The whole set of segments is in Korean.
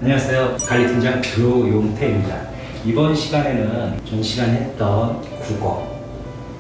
안녕하세요. 관리팀장 조용태입니다. 이번 시간에는 전 시간에 했던 국어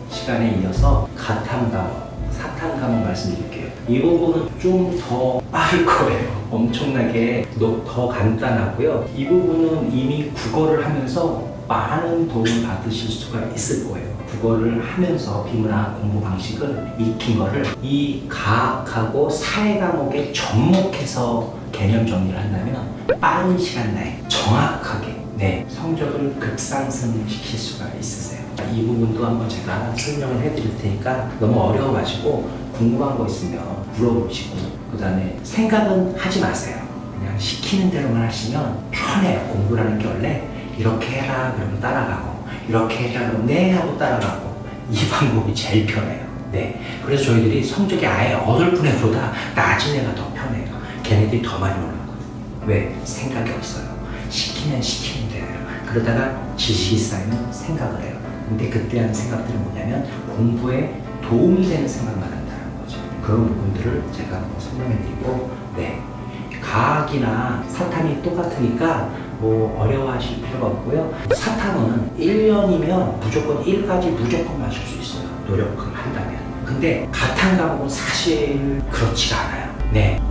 시간에 이어서 가탐 과목, 사탐 과목 말씀드릴게요. 이 부분은 좀 더 빠를 거예요. 엄청나게 더 간단하고요. 이 부분은 이미 국어를 하면서 많은 도움을 받으실 수가 있을 거예요. 국어를 하면서 비문학 공부 방식을 익힌 거를 이 과학하고 사회 과목에 접목해서 개념 정리를 한다면 빠른 시간 내에 정확하게 성적을 급상승시킬 수가 있으세요. 이 부분도 한번 제가 설명을 해드릴 테니까 너무 어려워가지고 궁금한 거 있으면 물어보시고 그 다음에 생각은 하지 마세요. 그냥 시키는 대로만 하시면 편해요. 공부라는 게 원래 이렇게 해라 그러면 따라가고 이렇게 해라 그러면 네 하고 따라가고 이 방법이 제일 편해요. 네, 그래서 저희들이 성적이 아예 어설픈 애보다 낮은 애가 더 편해요. 걔네들이 더 많이 올라가거든요. 왜? 생각이 없어요. 시키면 시키는 대로 해요. 그러다가 지식이 쌓이면 생각을 해요. 근데 그때 하는 생각들은 뭐냐면 공부에 도움이 되는 생각만 한다는 거죠. 그런 부분들을 제가 한번 설명해 드리고 과학이나 사탐이 똑같으니까 어려워하실 필요가 없고요. 사탐은 1년이면 무조건 1까지 무조건 마실 수 있어요. 노력을 한다면. 근데 가탐 과목은 사실 그렇지가 않아요.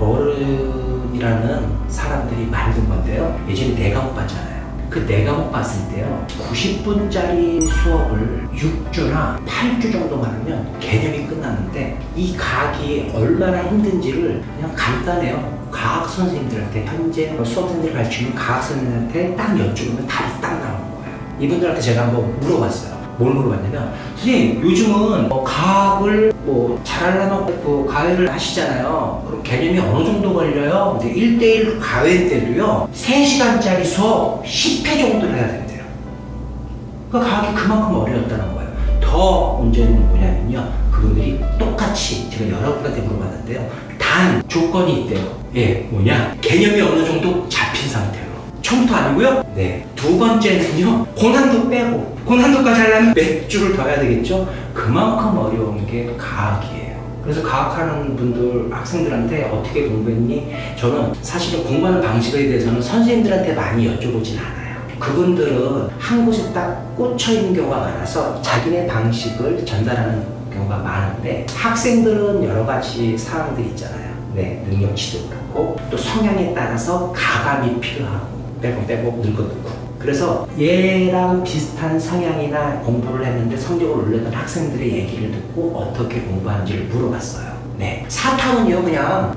어른이라는 사람들이 만든 건데요. 예전에 4과목 봤잖아요. 그 4과목 봤을 때요. 90분짜리 수업을 6주나 8주 정도만 하면 개념이 끝났는데 이 과학이 얼마나 힘든지를 그냥 간단해요. 과학 선생님들한테 현재 수업생들이 가르치는 과학 선생님한테 딱 여쭈면 답이 딱 나오는 거예요. 이분들한테 제가 한번 물어봤어요. 뭘 물어봤냐면 선생님 요즘은 과학을 잘하려면 과외를 하시잖아요. 그럼 개념이 어느 정도 걸려요? 근데 1대1 과외 때도요 3시간짜리 수업 10회 정도를 해야 된대요. 그러니까 과학이 그만큼 어려웠다는 거예요. 더 문제는 뭐냐면요, 그분들이 똑같이 제가 여러분한테 물어봤는데요, 단 조건이 있대요. 뭐냐, 개념이 어느 정도 잡힌 상태로. 처음부터 아니고요. 두 번째는요, 고난도 빼고, 고난도까지 하려면 몇 주를 더 해야 되겠죠? 그만큼 어려운 게 과학이에요. 그래서 과학하는 분들, 학생들한테 어떻게 공부했니? 저는 사실은 공부하는 방식에 대해서는 선생님들한테 많이 여쭤보진 않아요. 그분들은 한 곳에 딱 꽂혀 있는 경우가 많아서 자기네 방식을 전달하는 경우가 많은데, 학생들은 여러 가지 사항들이 있잖아요. 능력치도 그렇고, 또 성향에 따라서 가감이 필요하고, 빼고 늙어놓고. 그래서 얘랑 비슷한 성향이나 공부를 했는데 성적을 올렸던 학생들의 얘기를 듣고 어떻게 공부하는지를 물어봤어요. 사탐은요, 그냥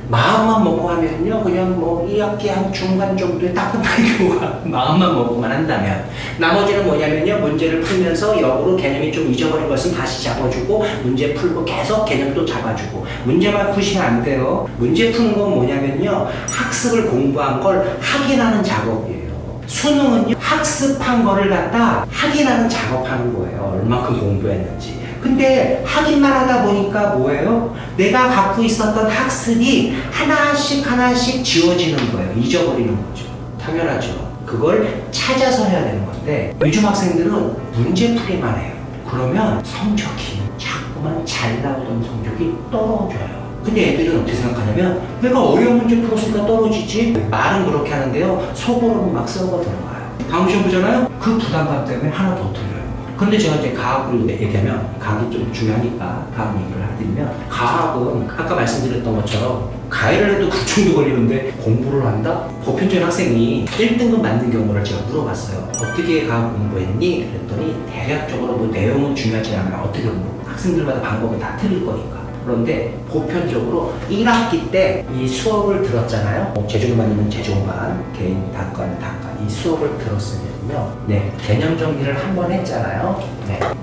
마음만 먹고 하면요, 그냥 1학기 한 중간 정도에 딱 끝나는 경우가 마음만 먹고만 한다면, 나머지는 뭐냐면요, 문제를 풀면서 역으로 개념이 좀 잊어버린 것은 다시 잡아주고, 문제 풀고 계속 개념도 잡아주고. 문제만 푸시면 안 돼요. 문제 푸는 건 뭐냐면요, 학습을 공부한 걸 확인하는 작업이에요. 수능은요, 학습한 거를 갖다 확인하는 작업하는 거예요. 얼마큼 공부했는지. 근데 확인만 하다 보니까 뭐예요? 내가 갖고 있었던 학습이 하나씩 지워지는 거예요. 잊어버리는 거죠. 당연하죠. 그걸 찾아서 해야 되는 건데, 요즘 학생들은 문제풀이만 해요. 그러면 성적이 자꾸만 잘 나오던 성적이 떨어져요. 근데 애들은 어떻게 생각하냐면, 내가 어려운 문제 풀었으니까 떨어지지? 말은 그렇게 하는데요, 속으로는 막 썩어 들어가요. 다음 시험 보잖아요? 그 부담감 때문에 하나 더 틀려요. 근데 제가 이제 과학을 얘기하면, 과학이 좀 중요하니까 과학 얘기를 해드리면, 과학은 아까 말씀드렸던 것처럼 과외를 해도 그 정도 걸리는데 공부를 한다? 보편적인 학생이 1등급 맞는 경우를 제가 물어봤어요. 어떻게 과학 공부했니? 그랬더니 대략적으로 내용은 중요하지 않아요. 어떻게 공부? 학생들마다 방법은 다 틀릴 거니까. 그런데 보편적으로 1학기 때 이 수업을 들었잖아요. 재중반 있는 재중반, 개인 단과는 단과, 이 수업을 들었으면요, 개념 정리를 한 번 했잖아요.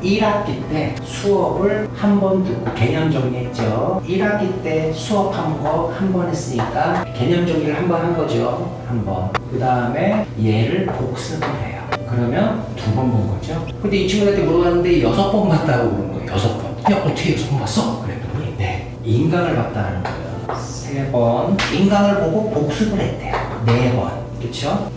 1학기 때 수업을 한 번 듣고 개념 정리했죠. 1학기 때 수업한 거 한 번 했으니까 개념 정리를 한 번 한 거죠. 한 번. 그 다음에 얘를 복습을 해요. 그러면 2번 본 거죠. 근데 이 친구한테 물어봤는데 6번 봤다고 그런 거예요. 6번. 야, 어떻게 6번 봤어? 그랬더니 인강을 봤다는 거예요. 3번. 인강을 보고 복습을 했대요. 4번. 그쵸?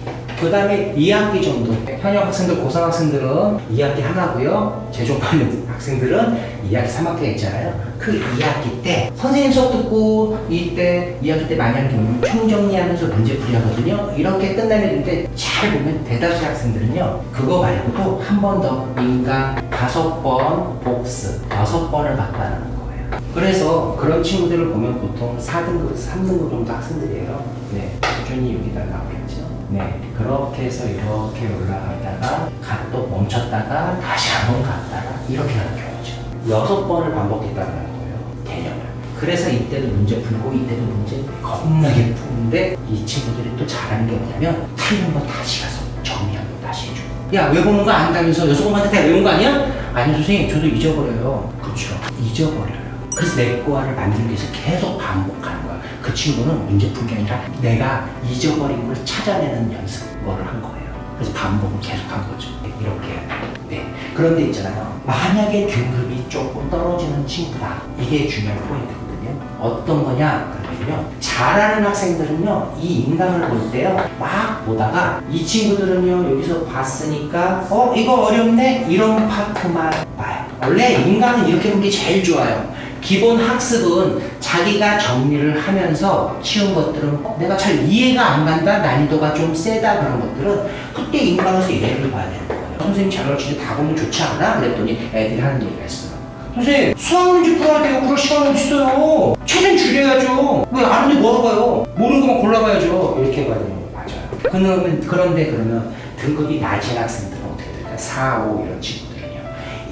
그 다음에 2학기 정도. 현역 학생들, 고상학생들은 2학기 하나고요. 재종받는 학생들은 2학기, 3학기가 있잖아요. 그 2학기 때 선생님 수업 듣고 이때 2학기 때 많이 하는 게 뭐냐면 총정리하면서 문제풀이 하거든요. 이렇게 끝나는데 잘 보면 대다수 학생들은요. 그거 말고도 한 번 더 인강 5번, 복습 6번을 봤다는 거예요. 그래서 그런 친구들을 보면 보통 4등급, 3등급 정도 학생들이에요. 네, 수준이 여기다 나오겠죠. 네, 그렇게 해서 이렇게 올라가다가 또 멈췄다가 다시 한번 갔다가 이렇게 하는 경우죠. 6번을 반복했다는 거예요, 개념을. 그래서 이때도 문제 풀고 이때도 문제 겁나게 푸는데 이 친구들이 또 잘하는 게 뭐냐면 틀린 거 다시 가서 정리하고 다시 해줘. 야, 외우는 거 안다면서 6번한테 다 외운 거 아니야? 아니 선생님, 저도 잊어버려요. 그렇죠, 잊어버려요. 그래서 내 거를 만들기 위해서 계속 반복하는 거야. 그 친구는 문제 푼 게 아니라 내가 잊어버린 걸 찾아내는 연습을 한 거예요. 그래서 반복을 계속한 거죠. 이렇게. 네. 그런데 있잖아요. 만약에 등급이 조금 떨어지는 친구다. 이게 중요한 포인트거든요. 어떤 거냐? 그러면요. 잘하는 학생들은요. 이 인강을 볼 때요. 막 보다가 이 친구들은요. 여기서 봤으니까 이거 어렵네? 이런 파트만 봐요. 원래 인강은 이렇게 보는 게 제일 좋아요. 기본 학습은 자기가 정리를 하면서 치운 것들은 내가 잘 이해가 안 간다, 난이도가 좀 세다 그런 것들은 그때 인강에서 예를 봐야 되는 거예요. 선생님 잘 가르치는데 다 보면 좋지 않아? 그랬더니 애들이 하는 얘기가 있어요. 선생님, 수학 문제 풀어야 돼요. 그럴 시간은 어딨어요. 최대한 줄여야죠. 왜 아는데 뭐하러 가요? 모르는 것만 골라봐야죠. 이렇게 해봐야 되는 거 맞아요. 그런데 그러면 등급이 낮은 학생들은 어떻게 될까요? 4, 5 이런 친구들은요.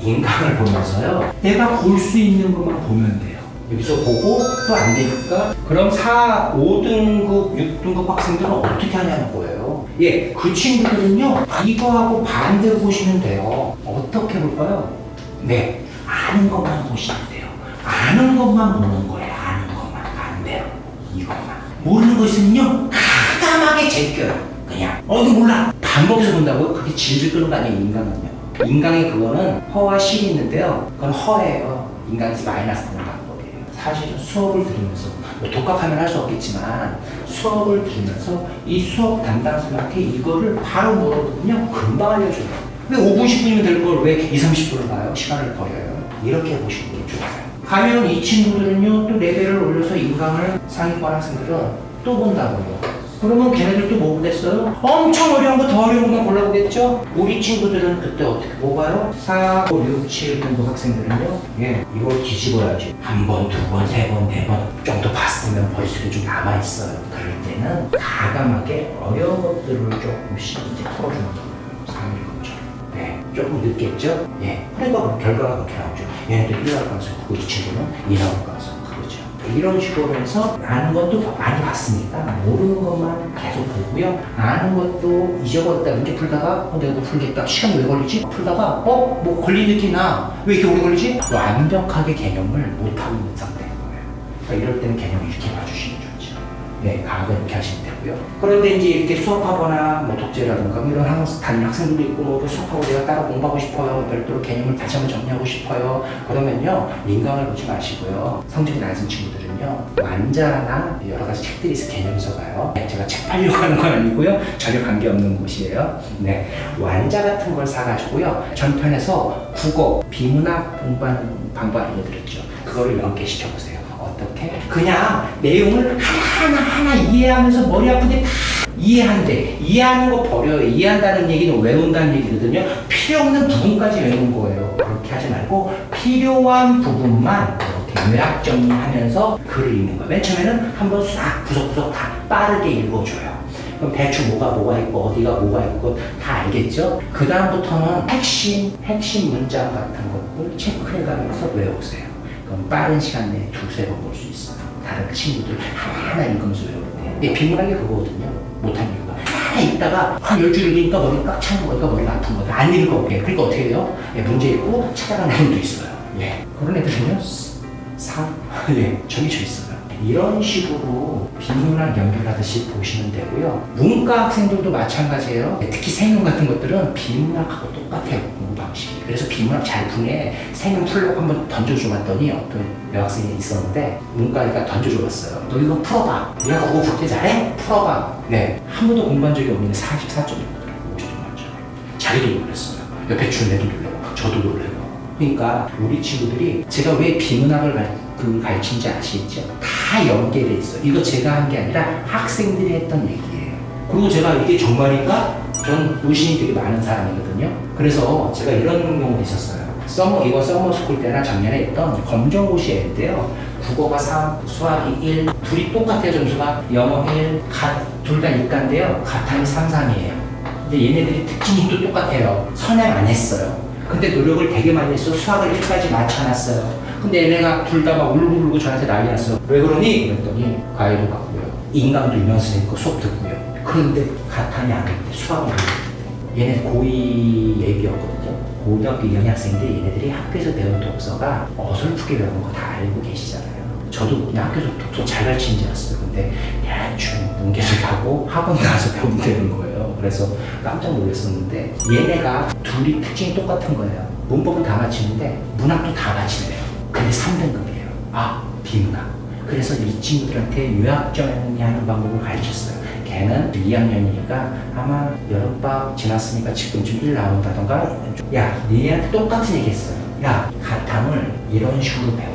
인강을 보면서요. 내가 볼 수 있는 것만 보면 돼요. 여기서 보고 또 안 되니까 그럼 4, 5등급, 6등급 학생들은 어떻게 하냐는 거예요. 예, 그 친구들은요. 이거하고 반대로 보시면 돼요. 어떻게 볼까요? 네, 아는 것만 보시면 돼요. 아는 것만 보는 거예요. 아는 것만. 안 돼요. 이것만. 모르는 거 있으면요. 가감하게 제껴요. 그냥. 이거 몰라. 반복해서 본다고요? 그게 질질 끄는 거 아니에요, 인강은요. 인강의 그거는 허와 실이 있는데요. 그건 허예요. 인강에서 마이너스 되는 방법이에요. 사실은 수업을 들으면서 독학하면 할 수 없겠지만 수업을 들으면서 이 수업 담당자한테 이거를 바로 물어보면요. 금방 알려줘요. 왜 5분, 10분이면 될 걸 왜 2, 30분을 봐요? 시간을 버려요. 이렇게 보시는 게 좋아요. 가면 이 친구들은요. 또 레벨을 올려서 인강을 상위권 학생들은 또 본다고요. 그러면 걔네들도 뭐 보겠어요? 엄청 어려운 거 더 어려운 것만 골라보겠죠? 우리 친구들은 그때 어떻게 뭐 봐요? 4, 5, 6, 7 정도 학생들은요? 예, 이걸 뒤집어야지. 한 번, 두 번, 세 번, 네 번 정도 봤으면 머릿속에 좀 남아있어요. 그럴 때는 가감하게 어려운 것들을 조금씩 이제 풀어주는 거예요. 3일급처럼. 네, 조금 늦겠죠? 예, 그러니까 결과가 그렇게 나오죠. 얘네들 1나올 가능성이 크고 이 친구는 2나올 가능성이 크죠. 이런 식으로 해서 아는 것도 많이 봤으니까 모르는 것만 계속 보고요. 아는 것도 잊어버렸다. 문제 풀다가 내가 뭐 풀겠다. 시간 왜 걸리지? 풀다가 뭐 걸린 느낌이 나. 왜 이렇게 오래 걸리지? 완벽하게 개념을 못하고 있는 상태인 거예요. 그러니까 이럴 때는 개념을 이렇게 봐주시면 좋죠. 네, 과학은 이렇게 하시면 되고요. 그런데 이제 이렇게 수업하거나 뭐 독재라든가 뭐 이런 다른 학생들도 있고 뭐 수업하고 내가 따로 공부하고 싶어요. 별도로 개념을 다시 한번 정리하고 싶어요. 그러면요. 인강을 보지 마시고요. 성적이 낮은 친구들은요. 완자나 여러 가지 책들이 있어 개념서 봐요. 제가 책 팔려고 하는 건 아니고요. 전혀 관계없는 곳이에요. 네, 완자 같은 걸 사가지고요. 전편에서 국어, 비문학 공부하는 방법 알려드렸죠. 그거를 연계시켜보세요. 어떻게? 그냥 내용을 하나하나 이해하면서 머리 아프게 다 이해한대. 이해하는 거 버려요. 이해한다는 얘기는 외운다는 얘기거든요. 필요 없는 부분까지 외우는 거예요. 그렇게 하지 말고 필요한 부분만 이렇게 요약 정리하면서 글을 읽는 거예요. 맨 처음에는 한번 싹 구석구석 다 빠르게 읽어줘요. 그럼 대충 뭐가 있고 어디가 뭐가 있고 다 알겠죠? 그 다음부터는 핵심 문장 같은 것들 체크해가면서 외우세요. 그럼 빠른 시간 내에 2-3번 볼 수 있어요. 다른 친구들 하나 읽으면서 외울 때. 비문학이 그거거든요. 못하는 이유가. 하나 읽다가 한 10줄 읽으니까 머리가 꽉 차는 거니까 머리가 아픈 거예요. 안 읽을 게. 그러니까 어떻게 해요? 문제 읽고 찾아가는 애들도 있어요. 예. 그런 애들은요. 정해져 있어요. 이런 식으로 비문학 연결하듯이 보시면 되고요. 문과 학생들도 마찬가지예요. 특히 생명 같은 것들은 비문학하고 똑같아요. 공부 방식이. 그래서 비문학 잘 푸네. 생명 풀려고 한번 던져줘봤더니 어떤 여학생이 있었는데 문과니까 던져줘봤어요. 너 이거 풀어봐. 네가 그거 그렇게 잘해? 풀어봐. 네. 한 번도 공부한 적이 없는데 44점. 자기도 놀랐어요. 옆에 준 애도 놀라고 저도 놀래고. 그러니까 우리 친구들이 제가 왜 비문학을 가르치는지 아시겠죠? 다 연계돼 있어요. 이거 제가 한 게 아니라 학생들이 했던 얘기예요. 그리고 제가 이게 정말인가? 전 의심이 되게 많은 사람이거든요. 그래서 제가 이런 경우도 있었어요. 이거 서머스쿨 때나 작년에 했던 검정고시인데요. 국어가 3, 수학이 1, 둘이 똑같아요. 점수가 영어 1, 둘 다 이과인데요. 가탐이 3, 3이에요. 근데 얘네들이 특징이 또 똑같아요. 선행 안 했어요. 근데 노력을 되게 많이 했어. 수학을 1까지 맞춰놨어요. 근데 얘네가 둘 다 막 울고 저한테 난리 났어. 왜 그러니? 그랬더니 과외도 받고요. 인강도 유명 선생님 거 수업 듣고요. 그런데 가탐이 안 했는데 수학은 안 했는데 얘네 고2 예비였거든요. 고등학교 2학년 학생인데 얘네들이 학교에서 배운 독서가 어설프게 배운 거 다 알고 계시잖아요. 저도 그냥 학교에서 독서 잘 가르치는 줄 알았어요. 근데 대충 문계를 하고 학원 나와서 배우면 되는 거예요. 그래서 깜짝 놀랐었는데 얘네가 둘이 특징이 똑같은 거예요. 문법은 다 맞히는데 문학도 다 맞히네요. 근데 3등급이에요. 아, 비문학. 그래서 이 친구들한테 요약정리하는 방법을 가르쳤어요. 걔는 2학년이니까 아마 여름방학 지났으니까 지금쯤 1 나온다던가. 야, 니네한테 똑같은 얘기 했어요. 야, 가탐을 이런 식으로 배워.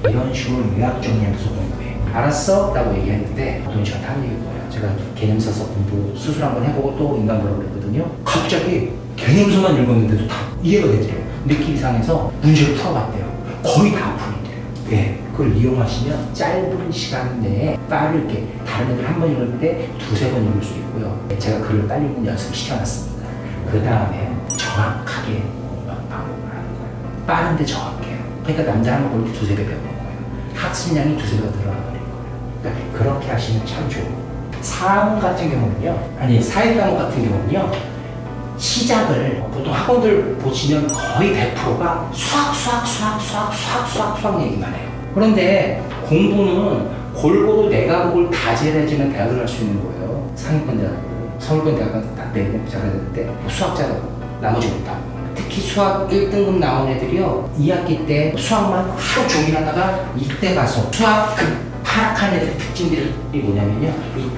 이런 식으로 요약정리하면서 공부해. 알았어? 라고 얘기했는데 돈 저한테 한 얘기일 거예요. 제가 개념 써서 공부 수술 한번 해보고 또 인간 보라고 그랬거든요. 갑자기 개념서만 읽었는데도 다 이해가 되더래요. 느낌 이상해서 문제를 풀어봤대요. 거의 다 풀리더래요. 예, 그걸 이용하시면 짧은 시간 내에 빠르게 다른 애들 한 번 읽을 때 두세 번 읽을 수 있고요. 제가 글을 빨리 읽는 연습을 시켜놨습니다. 그 다음에 정확하게 방법을 하는 거예요. 빠른데 정확해요. 그러니까 남자 한 번 볼 때 두세 배 배우는 거예요. 학습량이 두세 배가 늘어나 버린 거예요. 그러니까 그렇게 하시면 참 좋아요. 사문 같은 경우는요, 아니 사회 과목 같은 경우는요, 시작을 보통 학원들 보시면 거의 100%가 수학 얘기만 해요. 그런데 공부는 골고루 내과목을 다 제외하지만 대학을 갈 수 있는 거예요. 상위권 대학을, 서울권 대학은 다 내고 잘해야 되는데 수학자라고 나머지 못하고. 특히 수학 1등급 나온 애들이요, 2학기 때 수학만 하루 종일 하다가 이때 가서 수학 하락한 애들 특징들이 뭐냐면요,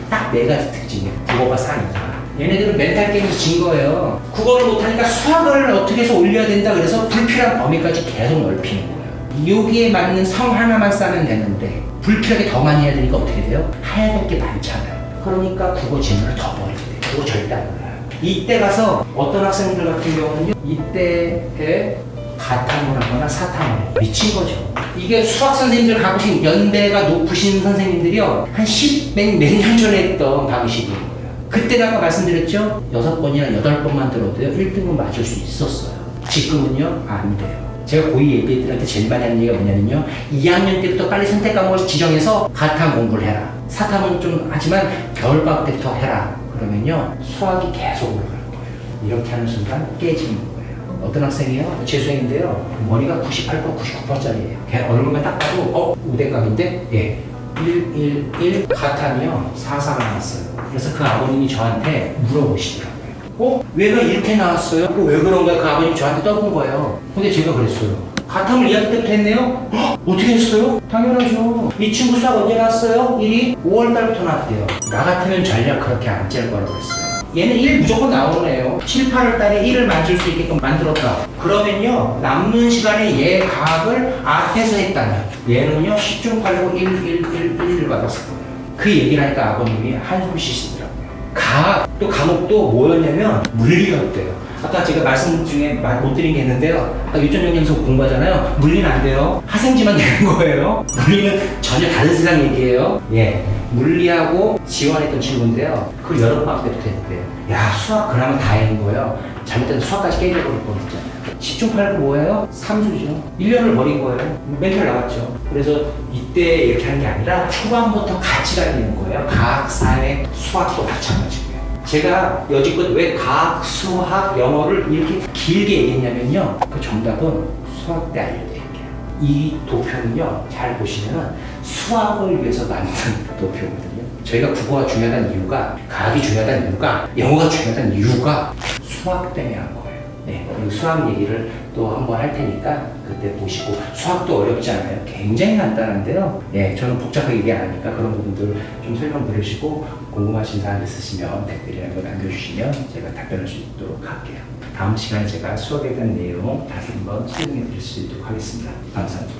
딱 4가지 특징이에요. 국어가 4니까. 얘네들은 멘탈 게임에서 진 거예요. 국어를 못하니까 수학을 어떻게 해서 올려야 된다 그래서 불필요한 범위까지 계속 넓히는 거예요. 여기에 맞는 성 하나만 싸면 되는데 불필요하게 더 많이 해야 되니까 어떻게 돼요? 해야 될 게 많잖아요. 그러니까 국어 지문을 더 버리게 돼요. 그거 절대 안 몰라요. 이때 가서 어떤 학생들 같은 경우는요, 이때에 가탐을 하거나 사탐을 해요. 미친 거죠. 이게 수학 선생님들 가보신 연대가 높으신 선생님들이요, 한 몇 년 전에 했던 방식이에요. 그때 아까 말씀드렸죠? 6번이나 8번만 들어도요 1등급 맞을 수 있었어요. 지금은요 안 돼요. 제가 고2 예비애들한테 제일 많이 하는 얘기가 뭐냐면요, 2학년 때부터 빨리 선택 과목을 지정해서 가탐 공부를 해라. 사탐은 좀 하지만 겨울방학 때부터 해라. 그러면요 수학이 계속 올라갈 거예요. 이렇게 하는 순간 깨지는 거예요. 어떤 학생이요, 재수생인데요, 머리가 98번, 99번짜리예요. 걔 얼굴만 딱 봐도 우대각인데, 예, 1 가탐이요 4가 나왔어요. 그래서 그 아버님이 저한테 물어보시더라고요. 왜가 이렇게 나왔어요? 왜 그런가요? 그 아버님이 저한테 떠본 거예요. 근데 제가 그랬어요. 가탐을 2학기 때부터 했네요? 어떻게 했어요? 당연하죠. 이 친구 수학 언제 나왔어요? 1이 5월달부터 나왔대요. 나 같으면 전략 그렇게 안 짤 거라고 했어요. 얘는 1 무조건 나오는 애예요. 7, 8월달에 1을 맞을 수 있게끔 만들었다. 그러면요 남는 시간에 얘 과학을 앞에서 했다면 얘는요 10중 8구 1을 받았을 거예요. 그 얘기를 하니까 아버님이 한숨 쉬시더라고요. 또 과목도 뭐였냐면 물리였대요. 아까 제가 말씀 중에 못 드린 게 있는데요, 아까 유전영양소 공부하잖아요. 물리는 안 돼요. 화생지만 되는 거예요. 물리는 전혀 다른 세상 얘기예요. 예, 물리하고 지원했던 친구인데요, 그 여름방학 때부터 했대요. 야, 수학 그나마 다행인 거예요. 잘못해서 수학까지 깨져버릴 뻔했잖아요. 10중 8구 뭐예요? 삼수죠. 1년을 버린 거예요. 멘탈 나갔죠. 그래서 이때 이렇게 하는 게 아니라 초반부터 같이 다니는 거예요. 과학, 사회, 수학도 마찬가지고요. 제가 여지껏 왜 과학, 수학, 영어를 이렇게 길게 얘기했냐면요, 그 정답은 수학 때 알려드릴게요. 이 도표는요, 잘 보시면 수학을 위해서 만든 도표거든요. 저희가 국어가 중요하다는 이유가, 과학이 중요하다는 이유가, 영어가 중요하다는 이유가 수학 때문에 한 거예요. 네, 그리고 수학 얘기를 또 한번 할 테니까 그때 보시고. 수학도 어렵지 않아요. 굉장히 간단한데요. 네, 저는 복잡하게 얘기 안 하니까 그런 부분들 좀 설명 들으시고 궁금하신 사항 있으시면 댓글이나 거 남겨주시면 제가 답변할 수 있도록 할게요. 다음 시간에 제가 수학에 대한 내용 다시 한번 설명해 드릴 수 있도록 하겠습니다. 감사합니다.